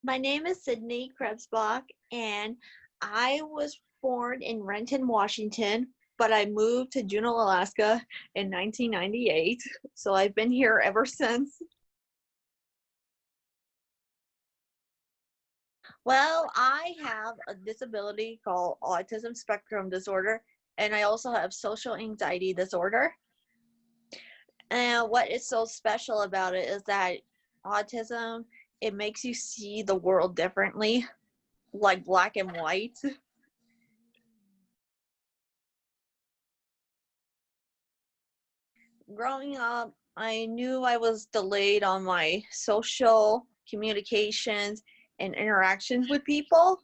My name is Sydney Krebsbach, and I was born in Renton, Washington, but I moved to Juneau, Alaska in 1998. So I've been here ever since. Well, I have a disability called autism spectrum disorder, and I also have social anxiety disorder. And what is so special about it is that autism, it makes you see the world differently, like black and white. Growing up, I knew I was delayed on my social communications and interactions with people.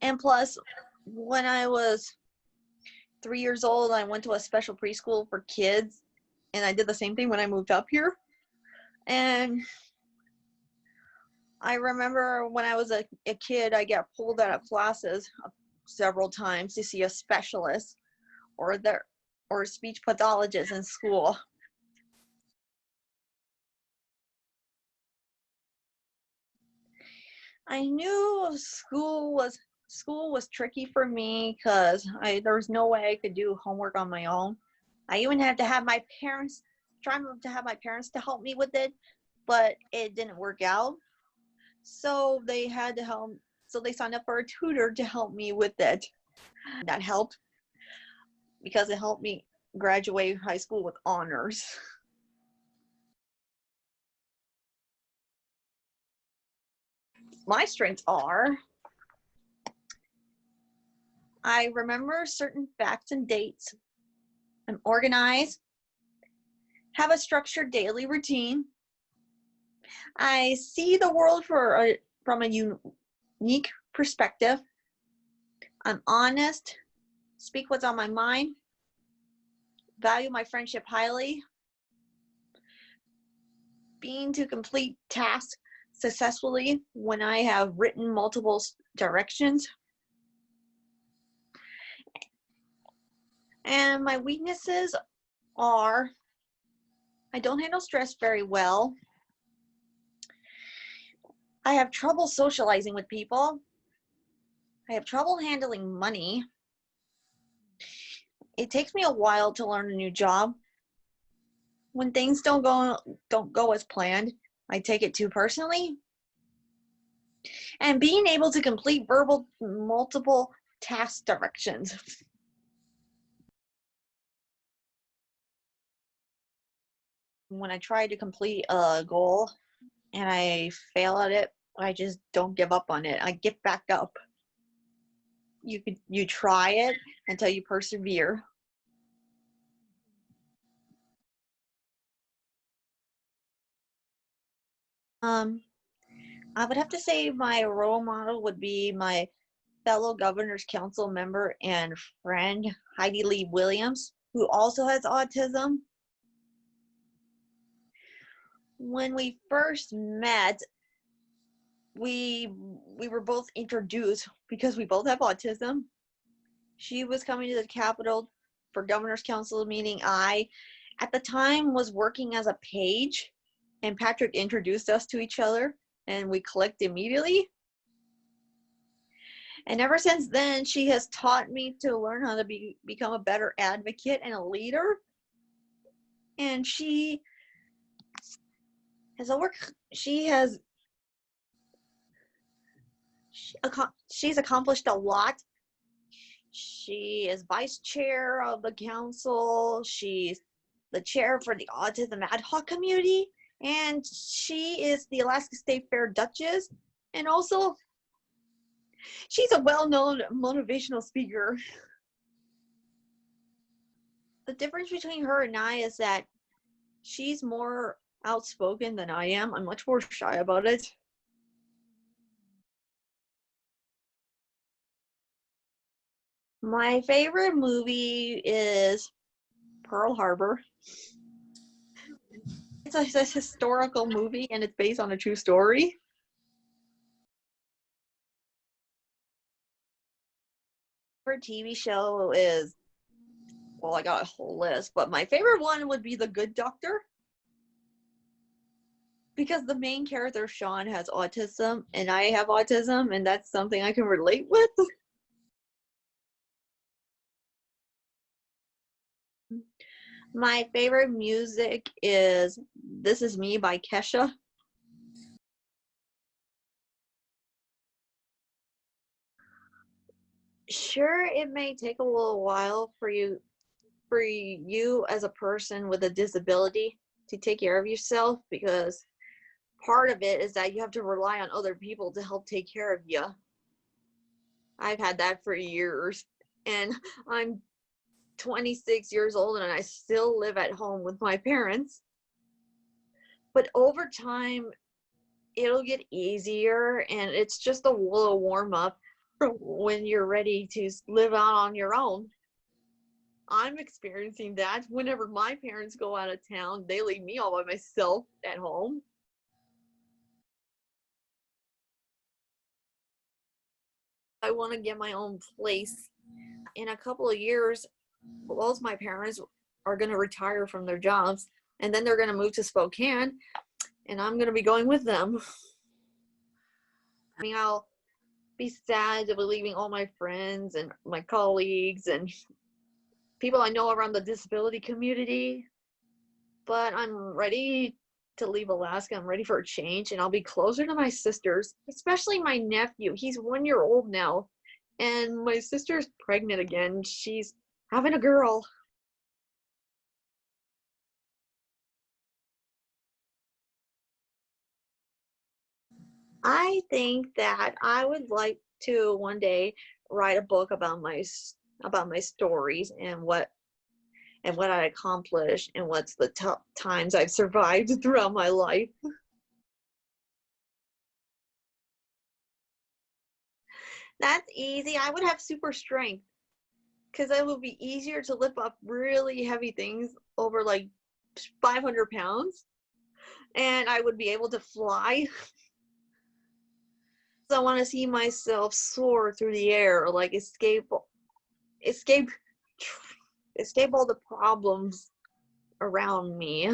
And plus, when I was 3 years old, I went to a special preschool for kids, and I did the same thing when I moved up here. And I remember when I was a kid, I got pulled out of classes several times to see a specialist or or a speech pathologist in school. I knew school was tricky for me because there was no way I could do homework on my own. I even had to have my parents try to have my parents to help me with it, but it didn't work out. So they had to help. So they signed up for a tutor to help me with it. That helped because it helped me graduate high school with honors. My strengths are I remember certain facts and dates. I'm organized, have a structured daily routine. I see the world from a unique perspective. I'm honest, speak what's on my mind, value my friendship highly, being to complete tasks successfully when I have written multiple directions. And my weaknesses are I don't handle stress very well. I have trouble socializing with people. I have trouble handling money. It takes me a while to learn a new job. When things don't go as planned, I take it too personally. And being able to complete verbal multiple task directions. When I try to complete a goal and I fail at it, I just don't give up on it. I get back up. You try it until you persevere. Um, I would have to say my role model would be my fellow Governor's Council member and friend, Heidi Lee Williams, who also has autism. When we first met, we were both introduced because we both have autism. She was coming to the Capitol for Governor's Council meeting. I, at the time, was working as a page, and Patrick introduced us to each other, and we clicked immediately. And ever since then, she has taught me to learn how to become a better advocate and a leader. And has over she has she's accomplished a lot. She is vice chair of the council. She's the chair for the autism ad hoc community, and she is the Alaska State Fair Duchess. And also, she's a well-known motivational speaker. The difference between her and I is that she's more outspoken than I am. I'm much more shy about it. My favorite movie is Pearl Harbor. It's a historical movie and it's based on a true story. Favorite TV show is, well, I got a whole list, but my favorite one would be The Good Doctor. because the main character, Sean, has autism, and I have autism, and that's something I can relate with. My favorite music is This Is Me by Kesha. Sure, it may take a little while for you as a person with a disability to take care of yourself, because part of it is that you have to rely on other people to help take care of you. I've had that for years, and I'm 26 years old and I still live at home with my parents. But over time, it'll get easier, and it's just a little warm up when you're ready to live out on your own. I'm experiencing that whenever my parents go out of town, they leave me all by myself at home. I want to get my own place. In a couple of years, both my parents are going to retire from their jobs, and then they're going to move to Spokane, and I'm going to be going with them. I mean, I'll be sad to be leaving all my friends and my colleagues and people I know around the disability community, but I'm ready to leave Alaska. I'm ready for a change, and I'll be closer to my sisters, especially my nephew. He's 1 year old now, and my sister's pregnant again. She's having a girl. I think that I would like to one day write a book about my stories and what I accomplished and what's the tough times I've survived throughout my life. That's easy. I would have super strength because it would be easier to lift up really heavy things over like 500 pounds, and I would be able to fly. So I want to see myself soar through the air, like escape, escape all the problems around me.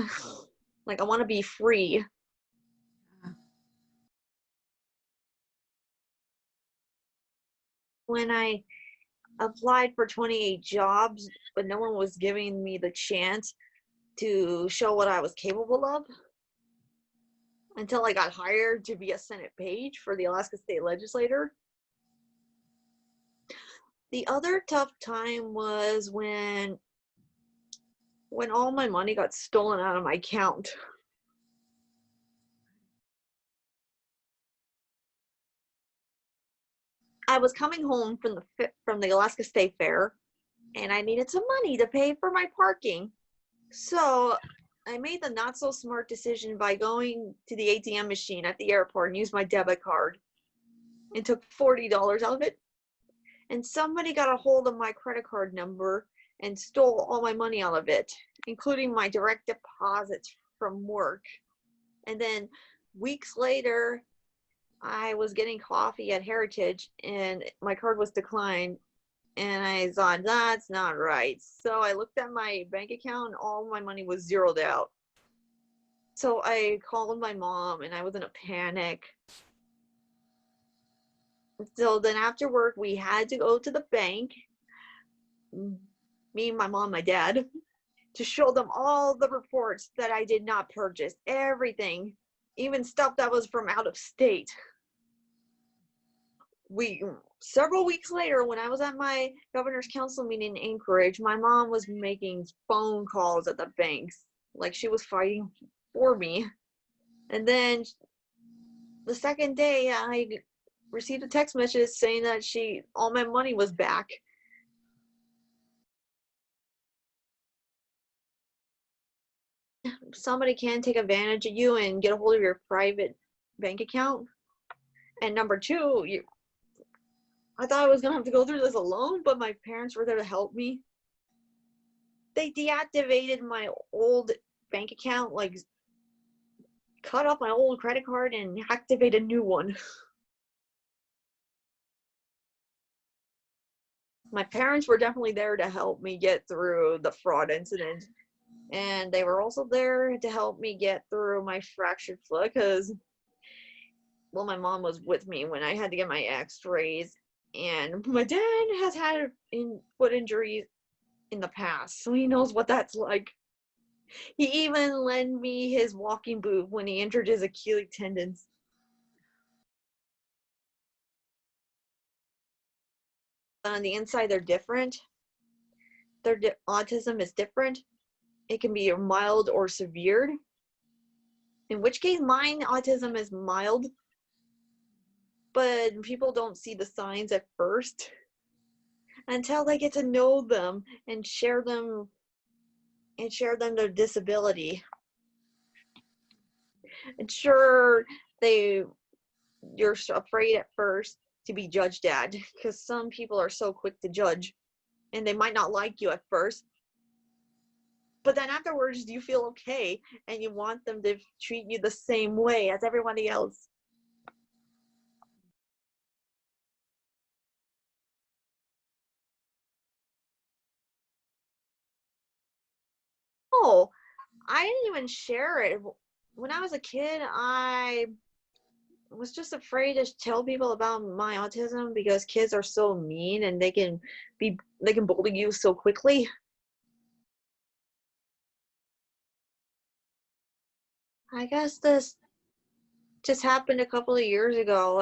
Like I want to be free. When I applied for 28 jobs, but no one was giving me the chance to show what I was capable of until I got hired to be a Senate page for the Alaska State Legislature. The other tough time was when all my money got stolen out of my account. I was coming home from the Alaska State Fair, and I needed some money to pay for my parking. So I made the not so smart decision by going to the ATM machine at the airport and used my debit card and took $40 out of it. And somebody got a hold of my credit card number and stole all my money out of it, including my direct deposits from work. And then weeks later, I was getting coffee at Heritage and my card was declined. And I thought, that's not right. So I looked at my bank account and all my money was zeroed out. So I called my mom and I was in a panic. So then after work, we had to go to the bank, me, my mom, my dad, to show them all the reports that I did not purchase, everything, even stuff that was from out of state. Several weeks later, when I was at my governor's council meeting in Anchorage, my mom was making phone calls at the banks, like she was fighting for me. And then the second day, I received a text message saying that all my money was back. Somebody can take advantage of you and get a hold of your private bank account. And number two, I thought I was gonna have to go through this alone, but my parents were there to help me. They deactivated my old bank account, like cut off my old credit card and activate a new one. My parents were definitely there to help me get through the fraud incident. And they were also there to help me get through my fractured foot because, well, my mom was with me when I had to get my x-rays, and my dad has had foot injuries in the past, so he knows what that's like. He even lent me his walking boot when he injured his Achilles tendons. But on the inside, they're different. Autism is different. It can be mild or severe. In which case, mine autism is mild, but people don't see the signs at first until they get to know them and share them their disability. And sure, you're afraid at first to be judged at, because some people are so quick to judge, and they might not like you at first, but then afterwards you feel okay and you want them to treat you the same way as everybody else. Oh, I didn't even share it. When I was a kid, I was just afraid to tell people about my autism because kids are so mean and they can bully you so quickly. I guess this just happened a couple of years ago.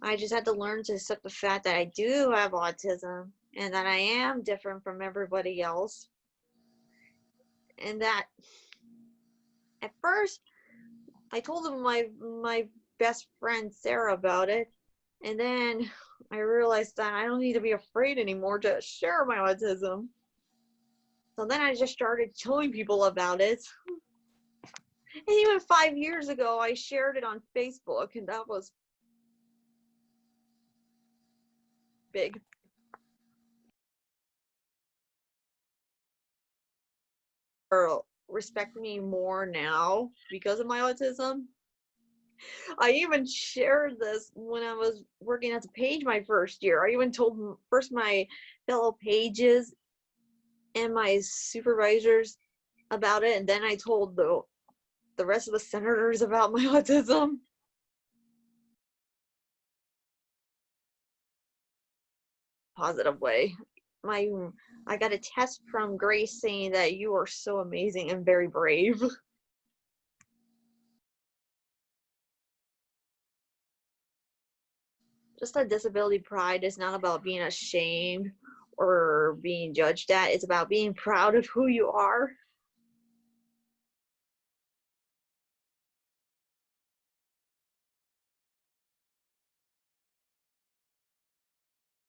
I just had to learn to accept the fact that I do have autism and that I am different from everybody else. And that at first I told my best friend Sarah about it, and then I realized that I don't need to be afraid anymore to share my autism. So then I just started telling people about it. And even 5 years ago, I shared it on Facebook, and that was big. Or respect me more now because of my autism. I even shared this when I was working as a page my first year. I even told first my fellow pages and my supervisors about it, and then I told the rest of the senators about my autism. Positive way. My I got a test from Grace saying that you are so amazing and very brave. Just that disability pride is not about being ashamed or being judged at. It's about being proud of who you are.